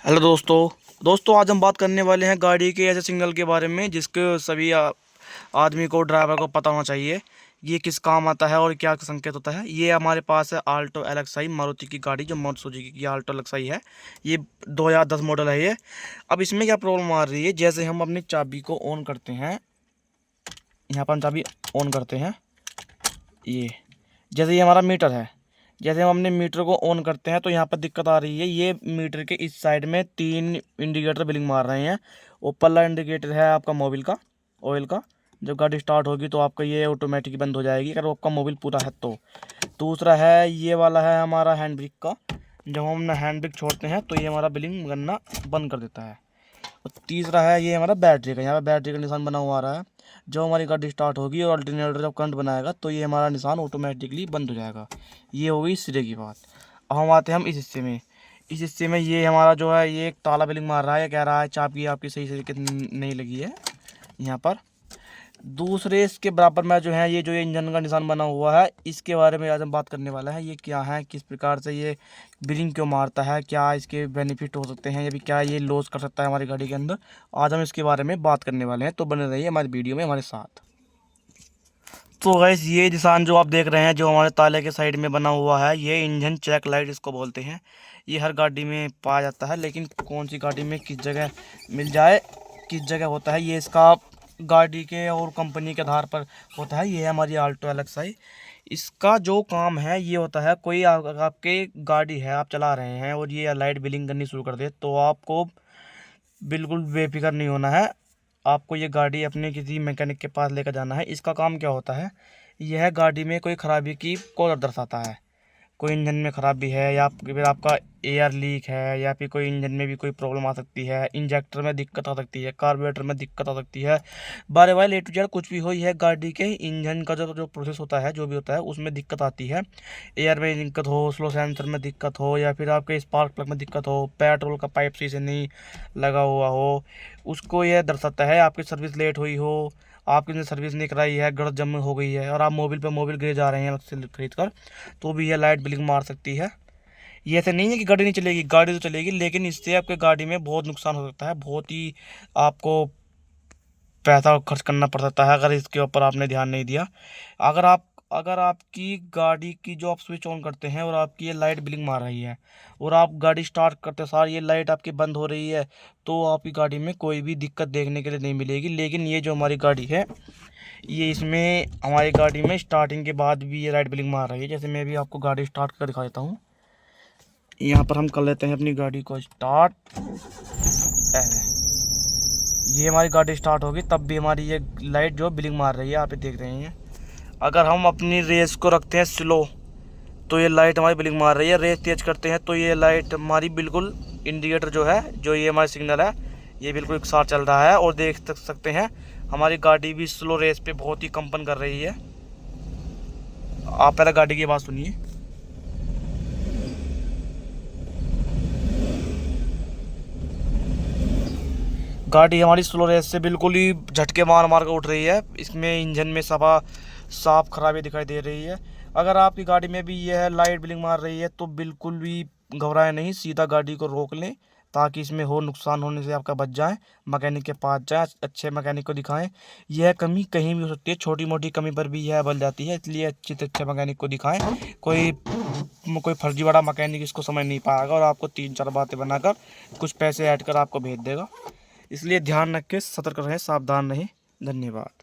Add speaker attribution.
Speaker 1: Hello दोस्तों आज हम बात करने वाले हैं गाड़ी के ऐसे सिग्नल के बारे में जिसके सभी आदमी को ड्राइवर को पता होना चाहिए। ये किस काम आता है और क्या संकेत होता है। ये हमारे पास है आल्टो एलेक्साई मारुति की गाड़ी, जो मारुति सुजुकी की आल्टो एलेक्साई है। ये 2010 मॉडल है ये। अब इसमें क्या प्रॉब्लम आ रही है, जैसे हम अपनी चाबी को ऑन करते हैं, यहाँ पर हम चाबी ऑन करते हैं, ये जैसे ये हमारा मीटर है, जैसे हम अपने मीटर को ऑन करते हैं तो यहाँ पर दिक्कत आ रही है। ये मीटर के इस साइड में 3 इंडिकेटर ब्लिंक मार रहे हैं। ऊपर वाला इंडिकेटर है आपका मोबिल का, ऑयल का। जब गाड़ी स्टार्ट होगी तो आपका ये ऑटोमेटिक बंद हो जाएगी अगर आपका मोबिल पूरा है तो। दूसरा है ये वाला है हमारा हैंड ब्रेक का, जब हम हैंड ब्रेक छोड़ते हैं तो ये हमारा ब्लिंक करना बंद कर देता है। और तीसरा है ये हमारा बैटरी का, यहाँ पर बैटरी का निशान बना हुआ आ रहा है। जब हमारी गाड़ी स्टार्ट होगी और अल्टरनेटर जब करंट बनाएगा तो ये हमारा निशान ऑटोमेटिकली बंद हो जाएगा। ये हो गई सिरे की बात। अब हम आते हैं इस हिस्से में। इस हिस्से में ये हमारा जो है ये एक ताला ब्लिंक मार रहा है, कह रहा है चाबी आपकी सही तरीके नहीं लगी है यहाँ पर। दूसरे इसके बराबर में जो है ये जो इंजन का निशान बना हुआ है, इसके बारे में आज हम बात करने वाला है। ये क्या है, किस प्रकार से ये ब्रेक क्यों मारता है, क्या इसके बेनिफिट हो सकते हैं, या भी क्या ये लॉस कर सकता है हमारी गाड़ी के अंदर। आज हम इसके बारे में बात करने वाले हैं, तो बने रहिए हमारी वीडियो में हमारे साथ। तो गैस ये निशान जो आप देख रहे हैं जो हमारे ताले के साइड में बना हुआ है, ये इंजन चेक लाइट इसको बोलते हैं। ये हर गाड़ी में पाया जाता है, लेकिन कौन सी गाड़ी में किस जगह मिल जाए, किस जगह होता है, ये इसका गाड़ी के और कंपनी के आधार पर होता है। ये है हमारी आल्टो एलेक्साई। इसका जो काम है ये होता है, कोई आपके गाड़ी है, आप चला रहे हैं और ये लाइट ब्लिंक करनी शुरू कर दे तो आपको बिल्कुल बेफिक्र नहीं होना है। आपको ये गाड़ी अपने किसी मैकेनिक के पास लेकर जाना है। इसका काम क्या होता है, यह गाड़ी में कोई ख़राबी की को दर्शाता है। कोई इंजन में ख़राबी है, या फिर आपका एयर लीक है, या फिर कोई इंजन में भी कोई प्रॉब्लम आ सकती है, इंजेक्टर में दिक्कत आ सकती है, कार्बोरेटर में दिक्कत आ सकती है। बारे बारे A to Z कुछ भी हो, यह गाड़ी के इंजन का जो जो प्रोसेस होता है, जो भी होता है उसमें दिक्कत आती है। एयर में दिक्कत हो, स्लो सेंसर में दिक्कत हो, या फिर आपके स्पार्क प्लग में दिक्कत हो, पेट्रोल का पाइप सही से नहीं लगा हुआ हो, उसको यह दर्शाता है। आपकी सर्विस लेट हुई हो, आपकी सर्विस नहीं कराई है, गलत जम हो गई है और आप मोबिल पे मोबिल गिरे जा रहे हैं अलग से खरीद कर, तो भी यह लाइट ब्लिंक मार सकती है। ये ऐसे नहीं है कि गाड़ी नहीं चलेगी, गाड़ी तो चलेगी, लेकिन इससे आपके गाड़ी में बहुत नुकसान हो सकता है। बहुत ही आपको पैसा खर्च करना पड़ सकता है अगर इसके ऊपर आपने ध्यान नहीं दिया। अगर आपकी गाड़ी की जो आप स्विच ऑन करते हैं और आपकी ये लाइट ब्लिंक मार रही है और आप गाड़ी स्टार्ट करते सार ये लाइट आपकी बंद हो रही है, तो आपकी गाड़ी में कोई भी दिक्कत देखने के लिए नहीं मिलेगी। लेकिन ये जो हमारी गाड़ी है, ये इसमें हमारी गाड़ी में स्टार्टिंग के बाद भी ये लाइट ब्लिंक मार रही है। जैसे मैं भी आपको गाड़ी स्टार्ट कर दिखा देता हूँ। यहाँ पर हम कर लेते हैं अपनी गाड़ी को स्टार्ट। ये हमारी गाड़ी स्टार्ट होगी तब भी हमारी ये लाइट जो ब्लिंक मार रही है, आप देख रहे हैं। अगर हम अपनी रेस को रखते हैं स्लो तो ये लाइट हमारी ब्लिंक मार रही है। रेस तेज करते हैं तो ये लाइट हमारी बिल्कुल इंडिकेटर जो है, जो ये हमारा सिग्नल है, ये बिल्कुल एक साथ चल रहा है। और देख सकते हैं हमारी गाड़ी भी स्लो रेस पे बहुत ही कंपन कर रही है। आप पहले गाड़ी की आवाज़ सुनिए। गाड़ी हमारी स्लो रेस से बिल्कुल ही झटके मार मार कर उठ रही है। इसमें इंजन में साफ खराबी दिखाई दे रही है। अगर आपकी गाड़ी में भी यह लाइट ब्लिंक मार रही है तो बिल्कुल भी घबराएं नहीं, सीधा गाड़ी को रोक लें ताकि इसमें हो नुकसान होने से आपका बच जाए। मैकेनिक के पास जाएं, अच्छे मैकेनिक को दिखाएं। यह कमी कहीं भी हो सकती है, छोटी मोटी कमी पर भी यह बल जाती है, इसलिए अच्छे से अच्छे मैकेनिक को दिखाएं। कोई फर्जीवाड़ा मैकेनिक इसको समझ नहीं पाएगा और आपको 3-4 बातें बनाकर कुछ पैसे ऐड कर आपको भेज देगा। इसलिए ध्यान रख के सतर्क रहें, सावधान रहें। धन्यवाद।